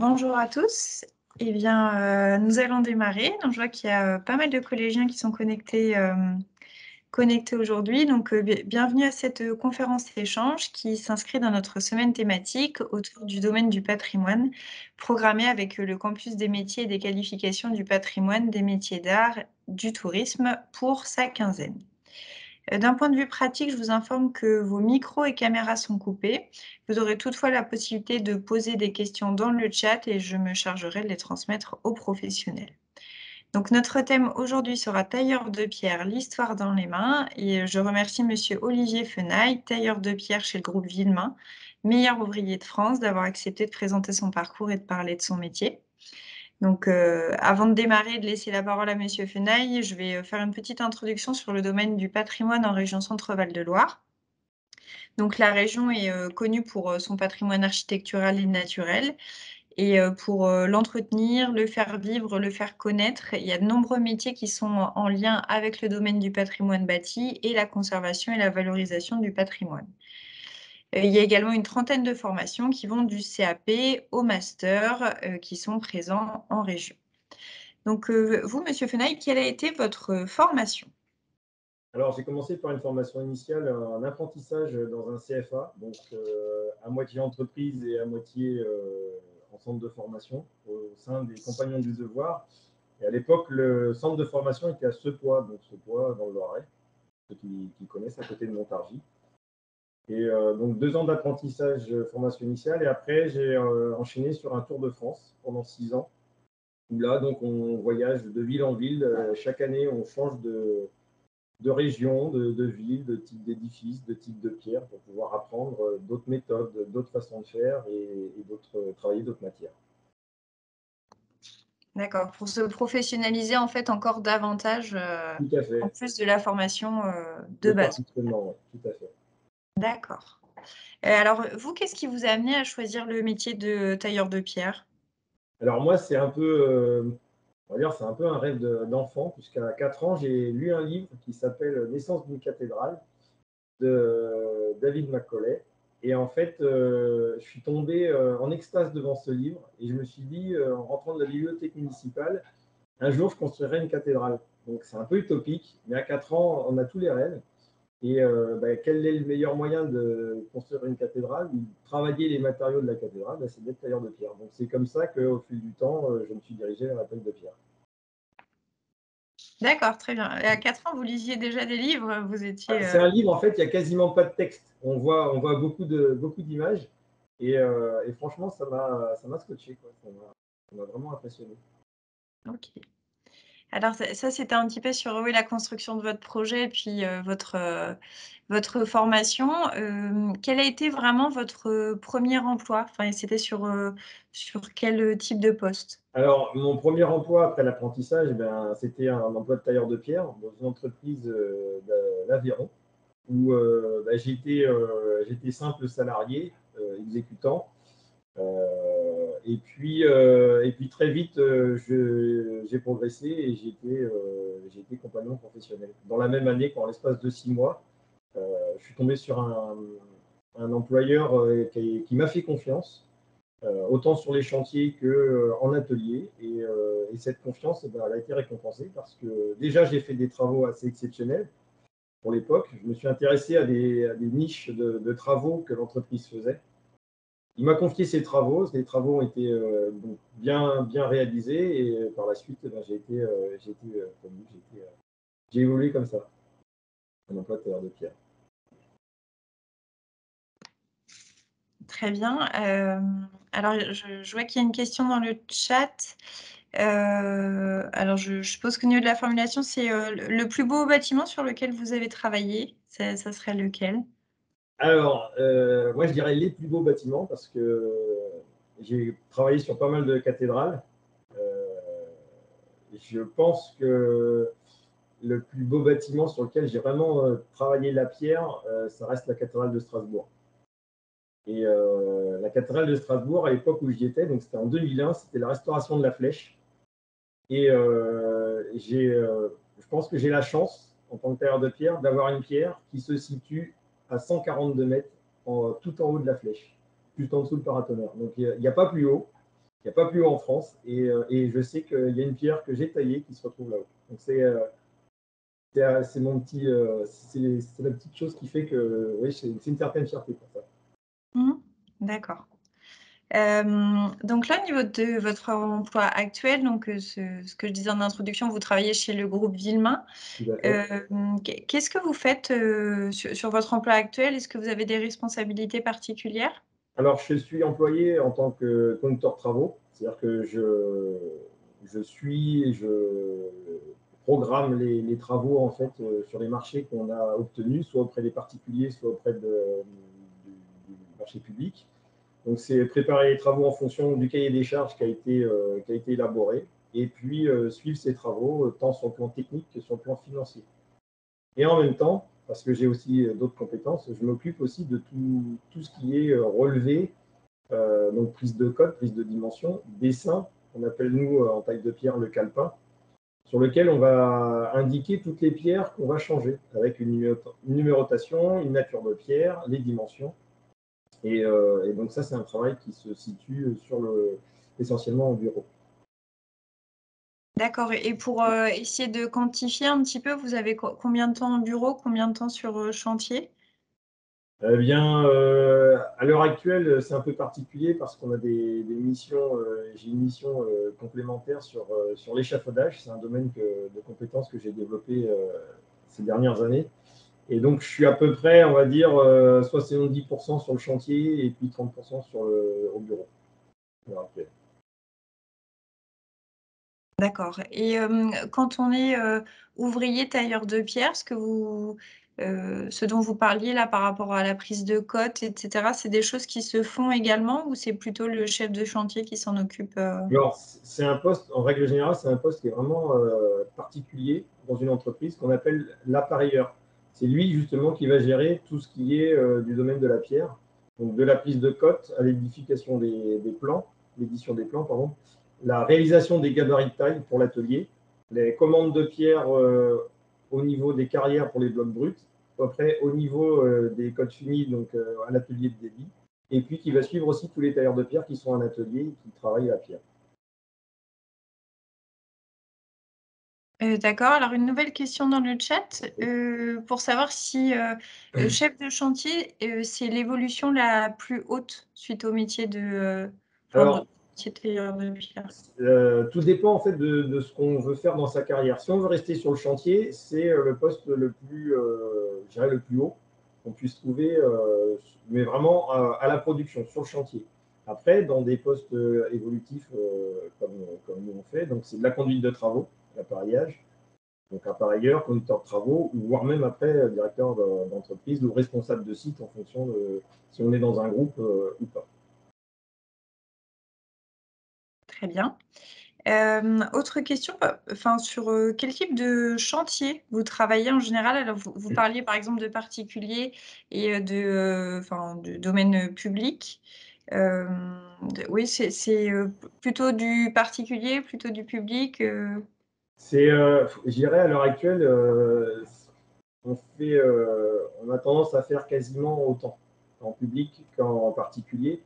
Bonjour à tous. Eh bien, nous allons démarrer. Donc, je vois qu'il y a pas mal de collégiens qui sont connectés aujourd'hui. Donc, bienvenue à cette conférence-échange qui s'inscrit dans notre semaine thématique autour du domaine du patrimoine, programmée avec le campus des métiers et des qualifications du patrimoine, des métiers d'art, du tourisme pour sa quinzaine. D'un point de vue pratique, je vous informe que vos micros et caméras sont coupés. Vous aurez toutefois la possibilité de poser des questions dans le chat et je me chargerai de les transmettre aux professionnels. Donc, notre thème aujourd'hui sera tailleur de pierre, l'histoire dans les mains. Et je remercie Monsieur Olivier Fenaille, tailleur de pierre chez le groupe Villemain, meilleur ouvrier de France, d'avoir accepté de présenter son parcours et de parler de son métier. Donc, avant de démarrer et de laisser la parole à Monsieur Fenaille, je vais faire une petite introduction sur le domaine du patrimoine en région Centre-Val de Loire. Donc, la région est connue pour son patrimoine architectural et naturel. Et pour l'entretenir, le faire vivre, le faire connaître, il y a de nombreux métiers qui sont en lien avec le domaine du patrimoine bâti et la conservation et la valorisation du patrimoine. Il y a également une trentaine de formations qui vont du CAP au master qui sont présents en région. Donc, vous, Monsieur Fenaille, quelle a été votre formation? Alors, j'ai commencé par une formation initiale, un apprentissage dans un CFA, donc à moitié entreprise et à moitié en centre de formation au sein des Compagnons du Devoir. Et à l'époque, le centre de formation était à Sepois, donc Sepois dans le Loiret, ceux qui connaissent, à côté de Montargis. Et donc 2 ans d'apprentissage, formation initiale, et après j'ai enchaîné sur un tour de France pendant 6 ans, où là, donc on voyage de ville en ville. Chaque année, on change de région, de ville, de type d'édifice, de type de pierre, pour pouvoir apprendre d'autres méthodes, d'autres façons de faire et travailler d'autres matières. D'accord, pour se professionnaliser en fait encore davantage, Tout à en fait. plus de la formation, de Le base. perfectionnement, ouais, tout à fait. D'accord. Alors, vous, qu'est-ce qui vous a amené à choisir le métier de tailleur de pierre? Alors moi, c'est un peu, on va dire, c'est un peu un rêve d'enfant, puisqu'à 4 ans, j'ai lu un livre qui s'appelle Naissance d'une cathédrale de David Macaulay. Et en fait, je suis tombé en extase devant ce livre et je me suis dit, en rentrant de la bibliothèque municipale, un jour, je construirai une cathédrale. Donc, c'est un peu utopique, mais à 4 ans, on a tous les rêves. Et quel est le meilleur moyen de construire une cathédrale ou de travailler les matériaux de la cathédrale? C'est d'être tailleur de pierre. Donc, c'est comme ça qu'au fil du temps, je me suis dirigé vers la taille de pierre. D'accord, très bien. Et à 4 ans, vous lisiez déjà des livres? Vous étiez, C'est un livre, en fait, il n'y a quasiment pas de texte. On voit beaucoup d'images. Et franchement, ça m'a scotché, quoi. Ça m'a vraiment impressionné. OK. Alors ça, c'était un petit peu sur, oui, la construction de votre projet et puis, votre formation. Quel a été vraiment votre, 1er emploi? Enfin, c'était sur quel, type de poste? Alors, mon premier emploi après l'apprentissage, c'était un emploi de tailleur de pierre dans une entreprise de l'Aveyron, où j'étais simple salarié, exécutant. Et puis très vite, j'ai progressé et j'ai été compagnon professionnel. Dans la même année, qu'en l'espace de 6 mois, je suis tombé sur un employeur qui m'a fait confiance, autant sur les chantiers qu'en atelier. Et cette confiance, elle a été récompensée parce que déjà, j'ai fait des travaux assez exceptionnels pour l'époque. Je me suis intéressé à des niches de travaux que l'entreprise faisait. Il m'a confié ses travaux. Les travaux ont été donc bien réalisés. Et par la suite, j'ai été promu. J'ai évolué comme ça, un emploi de tailleur de pierre. Très bien. Alors je vois qu'il y a une question dans le chat. Alors je suppose qu'au niveau de la formulation, c'est, le plus beau bâtiment sur lequel vous avez travaillé, ça serait lequel? Alors, moi, je dirais les plus beaux bâtiments parce que j'ai travaillé sur pas mal de cathédrales. Je pense que le plus beau bâtiment sur lequel j'ai vraiment travaillé la pierre, ça reste la cathédrale de Strasbourg. Et la cathédrale de Strasbourg, à l'époque où j'y étais, donc c'était en 2001, c'était la restauration de la flèche. Et je pense que j'ai la chance, en tant que tailleur de pierre, d'avoir une pierre qui se situe à 142 mètres tout en haut de la flèche, juste en dessous du paratonnerre. Donc il n'y a pas plus haut. Il n'y a pas plus haut en France. Et je sais qu'il y a une pierre que j'ai taillée qui se retrouve là-haut. Donc c'est mon petit, c'est la petite chose qui fait que oui, c'est une certaine fierté pour ça. Mmh. D'accord. Donc là, au niveau de votre emploi actuel, donc ce que je disais en introduction, vous travaillez chez le groupe Villemain. Tout à fait. Qu'est-ce que vous faites, sur votre emploi actuel? Est-ce que vous avez des responsabilités particulières? Alors, je suis employé en tant que conducteur de travaux, c'est-à-dire que je suis et je programme les travaux en fait sur les marchés qu'on a obtenus, soit auprès des particuliers, soit auprès du marché public. Donc, c'est préparer les travaux en fonction du cahier des charges qui a été élaboré, et puis suivre ces travaux tant sur le plan technique que sur le plan financier. Et en même temps, parce que j'ai aussi d'autres compétences, je m'occupe aussi de tout ce qui est relevé, donc prise de code, prise de dimension, dessin, on appelle nous en taille de pierre le calepin, sur lequel on va indiquer toutes les pierres qu'on va changer, avec une numérotation, une nature de pierre, les dimensions. Et donc ça, c'est un travail qui se situe essentiellement au bureau. D'accord, et pour, essayer de quantifier un petit peu, vous avez combien de temps au bureau, combien de temps sur, chantier? Eh bien, à l'heure actuelle, c'est un peu particulier parce qu'on a des missions. J'ai une mission complémentaire sur l'échafaudage. C'est un domaine de compétences que j'ai développé ces dernières années. Et donc, je suis à peu près, on va dire, 70% sur le chantier et puis 30% au bureau à l'heure actuelle. D'accord, et quand on est, ouvrier tailleur de pierre, ce dont vous parliez là par rapport à la prise de cote et cetera, c'est des choses qui se font également ou c'est plutôt le chef de chantier qui s'en occupe? Alors, c'est un poste, en règle générale, c'est un poste qui est vraiment particulier dans une entreprise qu'on appelle l'appareilleur. C'est lui, justement, qui va gérer tout ce qui est du domaine de la pierre, donc de la prise de cote à l'édification des plans, l'édition des plans, pardon, la réalisation des gabarits de taille pour l'atelier, les commandes de pierre au niveau des carrières pour les blocs bruts, après au niveau des cotes finis, donc à l'atelier de débit, et puis qui va suivre aussi tous les tailleurs de pierre qui sont en atelier et qui travaillent la pierre. D'accord, alors une nouvelle question dans le chat, pour savoir si, chef de chantier, c'est l'évolution la plus haute suite au métier de Alors, métier de tailleur de pierre? tout dépend en fait de ce qu'on veut faire dans sa carrière. Si on veut rester sur le chantier, c'est le poste le plus, je dirais le plus haut qu'on puisse trouver, mais vraiment à la production, sur le chantier. Après, dans des postes évolutifs comme nous on fait, donc c'est de la conduite de travaux, l'appareillage, donc appareilleur, conducteur de travaux, ou voire même après directeur d'entreprise ou responsable de site en fonction de si on est dans un groupe ou pas. Très bien. Autre question, enfin sur, quel type de chantier vous travaillez en général? Alors vous parliez par exemple de particuliers et enfin de domaine, public. Oui, c'est, plutôt du particulier, plutôt du public, Je dirais à l'heure actuelle, on a tendance à faire quasiment autant en public qu'en particulier.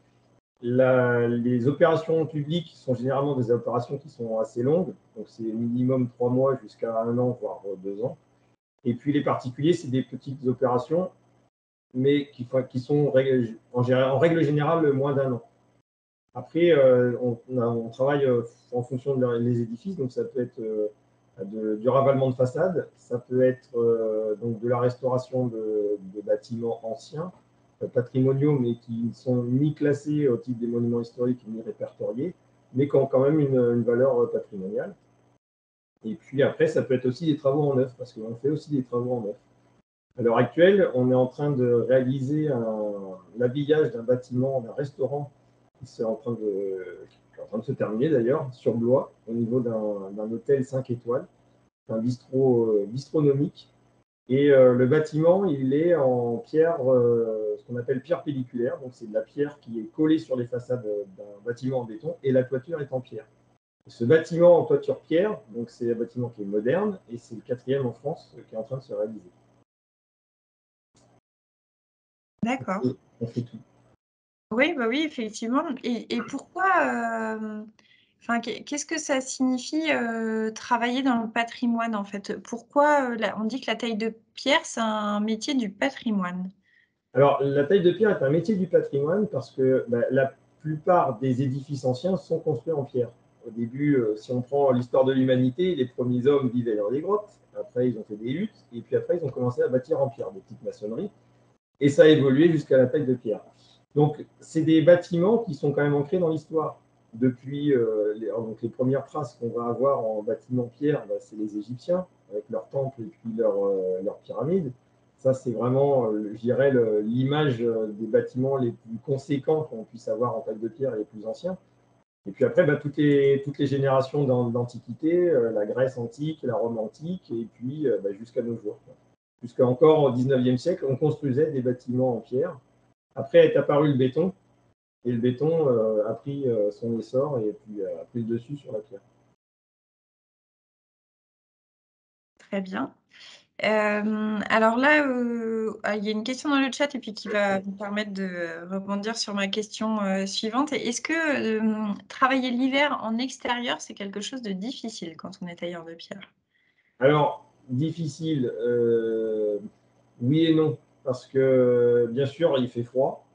Les opérations publiques sont généralement des opérations qui sont assez longues, donc c'est minimum 3 mois jusqu'à 1 an, voire 2 ans. Et puis les particuliers, c'est des petites opérations, mais qui sont en règle générale moins d'1 an. Après, on travaille en fonction des édifices, donc ça peut être du ravalement de façade, ça peut être donc de la restauration de bâtiments anciens, patrimoniaux, mais qui ne sont ni classés au titre des monuments historiques ni répertoriés, mais qui ont quand même une valeur patrimoniale. Et puis après, ça peut être aussi des travaux en neuf, parce qu'on fait aussi des travaux en neuf. À l'heure actuelle, on est en train de réaliser l'habillage d'un bâtiment, d'un restaurant qui est en train de se terminer d'ailleurs, sur Blois, au niveau d'un hôtel 5 étoiles, un bistrot bistronomique. Et le bâtiment, il est en pierre, ce qu'on appelle pierre pelliculaire. Donc, c'est de la pierre qui est collée sur les façades d'un bâtiment en béton et la toiture est en pierre. Ce bâtiment en toiture pierre, donc c'est un bâtiment qui est moderne et c'est le 4e en France qui est en train de se réaliser. d'accord. On fait tout. Oui, bah, oui, effectivement et pourquoi, enfin, qu'est-ce que ça signifie, travailler dans le patrimoine, en fait? Pourquoi, la on dit que la taille de pierre, c'est un métier du patrimoine? Alors, la taille de pierre est un métier du patrimoine parce que bah, la plupart des édifices anciens sont construits en pierre. Au début, si on prend l'histoire de l'humanité, les premiers hommes vivaient dans des grottes, après ils ont fait des huttes, et puis après ils ont commencé à bâtir en pierre, des petites maçonneries, et ça a évolué jusqu'à la taille de pierre. Donc, c'est des bâtiments qui sont quand même ancrés dans l'histoire. Depuis donc les premières traces qu'on va avoir en bâtiment pierre, bah, c'est les Égyptiens, avec leurs temples et puis leurs pyramides. Ça, c'est vraiment, je dirais, l'image des bâtiments les plus conséquents qu'on puisse avoir en taille de pierre et les plus anciens. Et puis après, bah, toutes les générations d'Antiquité, la Grèce antique, la Rome antique, et puis bah, jusqu'à nos jours. Jusqu'à encore au 19e siècle, on construisait des bâtiments en pierre. Après est apparu le béton, et le béton a pris son essor et puis a pris le dessus sur la pierre. Très bien. Alors là, il y a une question dans le chat et puis qui va me permettre de rebondir sur ma question, suivante. Est-ce que, travailler l'hiver en extérieur, c'est quelque chose de difficile quand on est tailleur de pierre? Alors, difficile, oui et non, parce que bien sûr, il fait froid,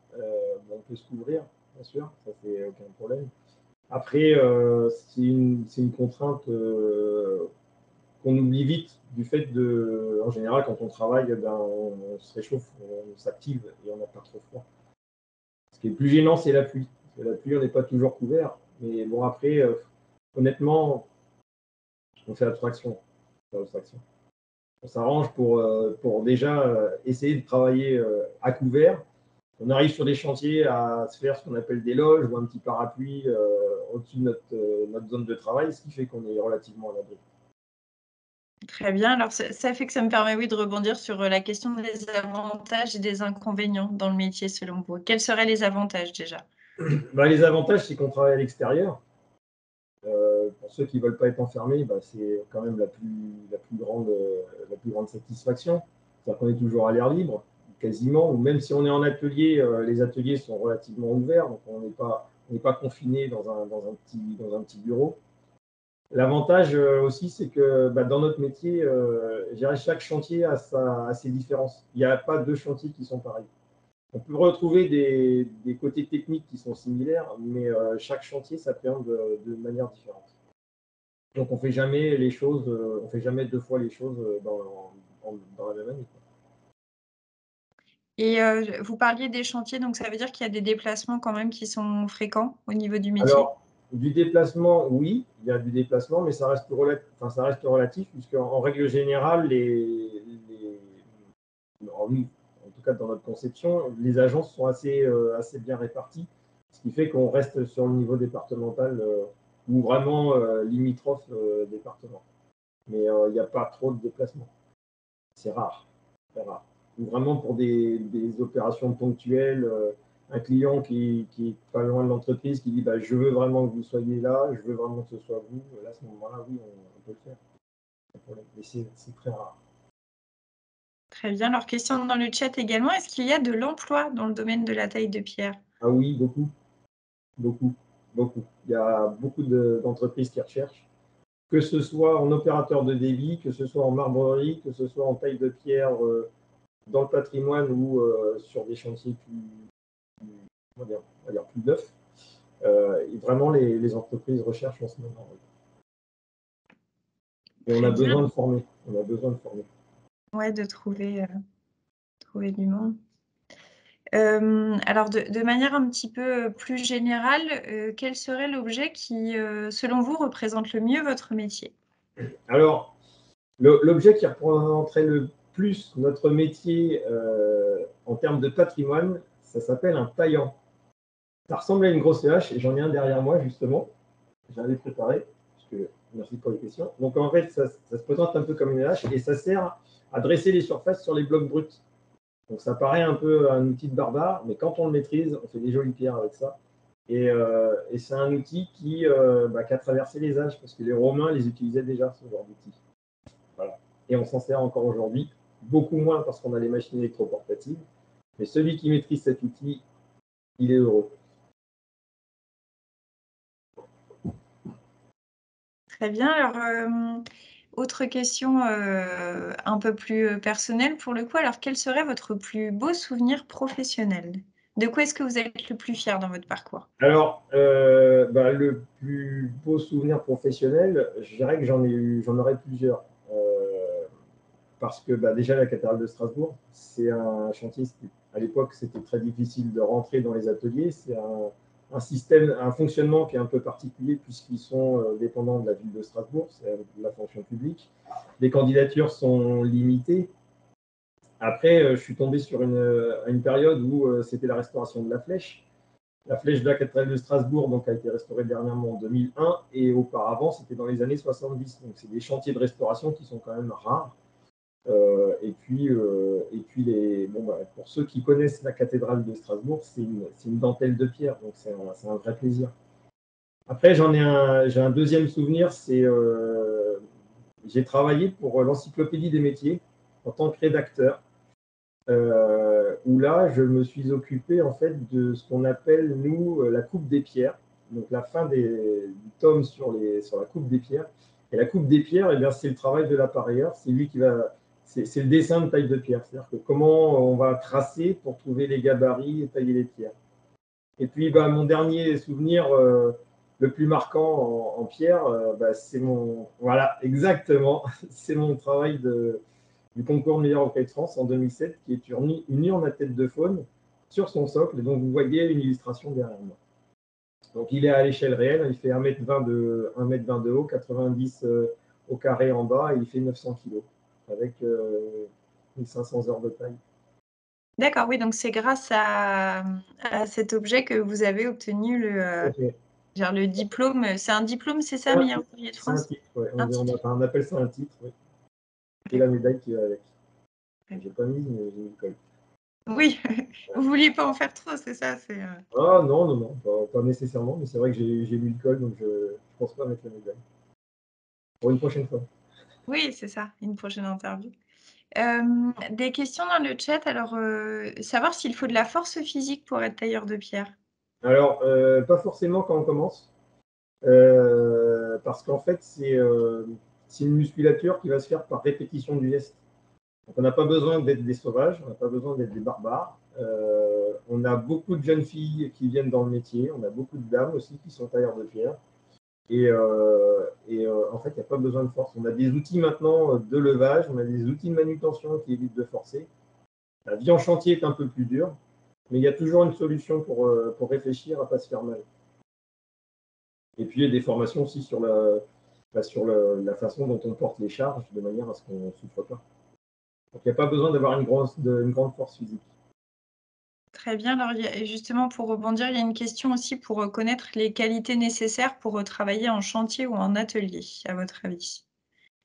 on peut se couvrir, bien sûr, ça c'est aucun problème. Après, c'est une contrainte qu'on oublie vite du fait de, en général, quand on travaille, ben, on se réchauffe, on s'active et on n'a pas trop froid. Ce qui est plus gênant, c'est la pluie. Parce que la pluie, on n'est pas toujours couvert. Mais bon, après, honnêtement, on fait abstraction. On fait abstraction. On s'arrange pour déjà essayer de travailler à couvert. On arrive sur des chantiers à se faire ce qu'on appelle des loges ou un petit parapluie au-dessus de notre zone de travail, ce qui fait qu'on est relativement à l'abri. Très bien. Alors ça fait que ça me permet, oui, de rebondir sur, la question des avantages et des inconvénients dans le métier selon vous. Quels seraient les avantages déjà? Bah, les avantages, c'est qu'on travaille à l'extérieur. Pour ceux qui ne veulent pas être enfermés, bah, c'est quand même la plus grande satisfaction. C'est-à-dire qu'on est toujours à l'air libre, quasiment, ou même si on est en atelier, les ateliers sont relativement ouverts, donc on n'est pas confiné dans un petit bureau. L'avantage aussi, c'est que bah, dans notre métier, je dirais, chaque chantier a ses différences. Il n'y a pas deux chantiers qui sont pareils. On peut retrouver des côtés techniques qui sont similaires, mais chaque chantier s'appréhende de manière différente. Donc on fait jamais deux fois les choses dans la même année, quoi. Et vous parliez des chantiers, donc ça veut dire qu'il y a des déplacements quand même qui sont fréquents au niveau du métier? Alors, du déplacement, oui, il y a du déplacement, mais ça reste relatif, puisque en règle générale, en tout cas dans notre conception, les agences sont assez bien réparties, ce qui fait qu'on reste sur le niveau départemental ou vraiment limitrophe département. Mais il n'y a pas trop de déplacements. C'est rare, très rare. Ou vraiment pour des opérations ponctuelles, un client qui est pas loin de l'entreprise, qui dit bah, je veux vraiment que vous soyez là, je veux vraiment que ce soit vous. Là, à ce moment-là, oui, on peut le faire. Mais c'est très rare. Très bien. Alors question dans le chat également, est-ce qu'il y a de l'emploi dans le domaine de la taille de pierre? Ah oui, beaucoup, beaucoup, beaucoup. Il y a beaucoup d'entreprises qui recherchent, que ce soit en opérateur de débit, que ce soit en marbrerie, que ce soit en taille de pierre dans le patrimoine ou sur des chantiers on va dire plus neufs. Et vraiment, les entreprises recherchent en ce moment. Oui. Et on Très a bien. besoin de former. On a besoin de former. Ouais, de trouver du monde. Alors de manière un petit peu plus générale, quel serait l'objet qui, selon vous, représente le mieux votre métier? Alors, l'objet qui représenterait le plus notre métier en termes de patrimoine, ça s'appelle un taillant. Ça ressemble à une grosse hache et j'en ai un derrière moi justement. J'avais préparé. Merci pour les questions. Donc en fait, ça se présente un peu comme une hache et ça sert à dresser les surfaces sur les blocs bruts. Donc ça paraît un peu un outil de barbare, mais quand on le maîtrise, on fait des jolies pierres avec ça. Et c'est un outil qui a traversé les âges, parce que les Romains les utilisaient déjà, ce genre d'outil. Voilà. Et on s'en sert encore aujourd'hui, beaucoup moins parce qu'on a les machines électroportatives. Mais celui qui maîtrise cet outil, il est heureux. Très bien. Alors, autre question un peu plus personnelle pour le coup. Alors, quel serait votre plus beau souvenir professionnel? De quoi est-ce que vous êtes le plus fier dans votre parcours? Alors, le plus beau souvenir professionnel, je dirais que j'en aurais plusieurs. Parce que déjà, la cathédrale de Strasbourg, c'est un chantier, à l'époque, c'était très difficile de rentrer dans les ateliers. C'est un système, un fonctionnement qui est un peu particulier puisqu'ils sont dépendants de la ville de Strasbourg, c'est la fonction publique. Les candidatures sont limitées. Après, je suis tombé sur une période où c'était la restauration de la flèche. La flèche de la cathédrale de Strasbourg donc, a été restaurée dernièrement en 2001 et auparavant, c'était dans les années 70. Donc, c'est des chantiers de restauration qui sont quand même rares. Pour ceux qui connaissent la cathédrale de Strasbourg, c'est une dentelle de pierre, donc c'est un vrai plaisir. Après, j'ai un deuxième souvenir, c'est j'ai travaillé pour l'Encyclopédie des métiers en tant que rédacteur, où là, je me suis occupé en fait de ce qu'on appelle, nous, la coupe des pierres, donc la fin du tome sur la coupe des pierres. Et la coupe des pierres, eh bien, c'est le travail de l'appareilleur, c'est lui qui va, c'est le dessin de taille de pierre, c'est-à-dire que comment on va tracer pour trouver les gabarits et tailler les pierres. Et puis, mon dernier souvenir le plus marquant en pierre, c'est voilà, exactement, c'est mon travail du concours de meilleur hockey de France en 2007, qui est une urne à tête de faune sur son socle. Et donc, vous voyez une illustration derrière moi. Donc, il est à l'échelle réelle, il fait 1,20 m de haut, 90 au carré en bas, et il fait 900 kg, avec 1500 heures de taille. D'accord, oui, donc c'est grâce à cet objet que vous avez obtenu le diplôme. C'est un diplôme, c'est ça, meilleur ouvrier de C'est un France? titre, ouais. Un titre. On appelle ça un titre, oui. Et la D'accord. médaille qui va avec. J'ai pas mis, mais j'ai mis le col. Oui, vous vouliez pas en faire trop, c'est ça, Ah non, non, non, pas nécessairement, mais c'est vrai que j'ai mis le col, donc je pense pas mettre la médaille. Pour une prochaine fois. Oui, c'est ça, une prochaine interview. Des questions dans le chat. Alors, savoir s'il faut de la force physique pour être tailleur de pierre? Alors, pas forcément quand on commence, parce qu'en fait, c'est une musculature qui va se faire par répétition du geste. Donc, on n'a pas besoin d'être des sauvages, on n'a pas besoin d'être des barbares. On a beaucoup de jeunes filles qui viennent dans le métier, on a beaucoup de dames aussi qui sont tailleurs de pierre. En fait, il n'y a pas besoin de force. On a des outils maintenant de levage, on a des outils de manutention qui évitent de forcer. La vie en chantier est un peu plus dure, mais il y a toujours une solution pour réfléchir à ne pas se faire mal. Et puis, il y a des formations aussi sur la façon dont on porte les charges, de manière à ce qu'on ne souffre pas. Donc, il n'y a pas besoin d'avoir une grande force physique. Très bien. Alors, justement, pour rebondir, il y a une question aussi pour connaître les qualités nécessaires pour travailler en chantier ou en atelier, à votre avis?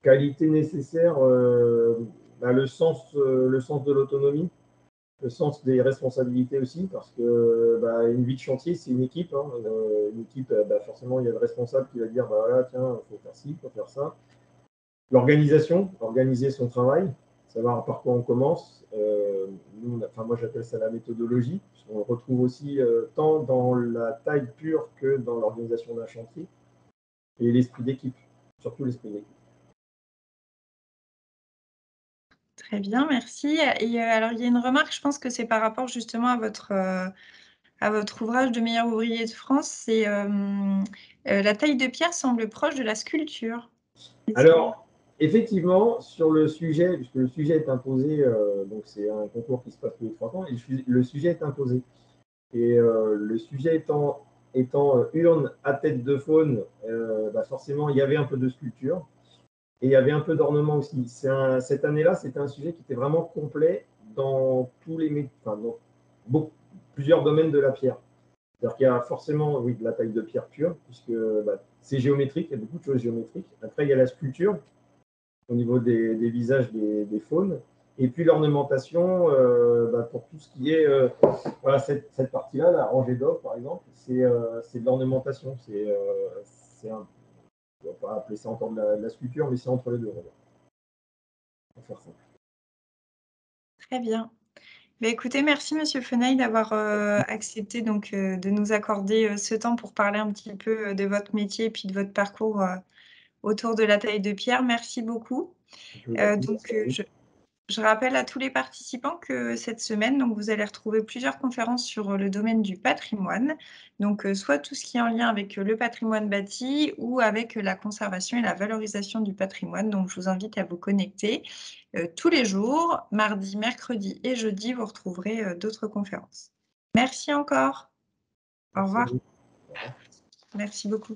Qualité nécessaire, le sens de l'autonomie, le sens des responsabilités aussi, parce que une vie de chantier, c'est une équipe. Hein. Une équipe, forcément, il y a le responsable qui va dire voilà, tiens, il faut faire ci, il faut faire ça. L'organisation, organiser son travail, savoir par quoi on commence. Moi, j'appelle ça la méthodologie, puisqu'on le retrouve aussi tant dans la taille pure que dans l'organisation d'un chantier. Et l'esprit d'équipe, surtout l'esprit d'équipe. Très bien, merci. Et alors, il y a une remarque, je pense que c'est par rapport justement à votre ouvrage de meilleur ouvrier de France. C'est la taille de pierre semble proche de la sculpture. Alors, effectivement, sur le sujet, puisque le sujet est imposé, donc c'est un concours qui se passe tous les 3 ans, et le sujet est imposé. Et le sujet étant urne à tête de faune, forcément, il y avait un peu de sculpture et il y avait un peu d'ornement aussi. Cette année-là, c'était un sujet qui était vraiment complet dans plusieurs domaines de la pierre. C'est-à-dire qu'il y a forcément, oui, de la taille de pierre pure, puisque c'est géométrique, il y a beaucoup de choses géométriques. Après, il y a la sculpture au niveau des visages des faunes. Et puis l'ornementation, pour tout ce qui est voilà, cette partie-là, la rangée d'œufs, par exemple, c'est de l'ornementation. On ne va pas appeler ça encore de la sculpture, mais c'est entre les deux. On va faire ça. Très bien. Écoutez, merci Monsieur Feneil d'avoir accepté donc de nous accorder ce temps pour parler un petit peu de votre métier et puis de votre parcours autour de la taille de pierre. Merci beaucoup. Je vous en prie, Donc, merci à vous. je rappelle à tous les participants que cette semaine, donc, vous allez retrouver plusieurs conférences sur le domaine du patrimoine. Donc, soit tout ce qui est en lien avec le patrimoine bâti ou avec la conservation et la valorisation du patrimoine. Donc, je vous invite à vous connecter tous les jours, mardi, mercredi et jeudi, vous retrouverez d'autres conférences. Merci encore. Au Merci à revoir. vous. Au revoir. Merci beaucoup.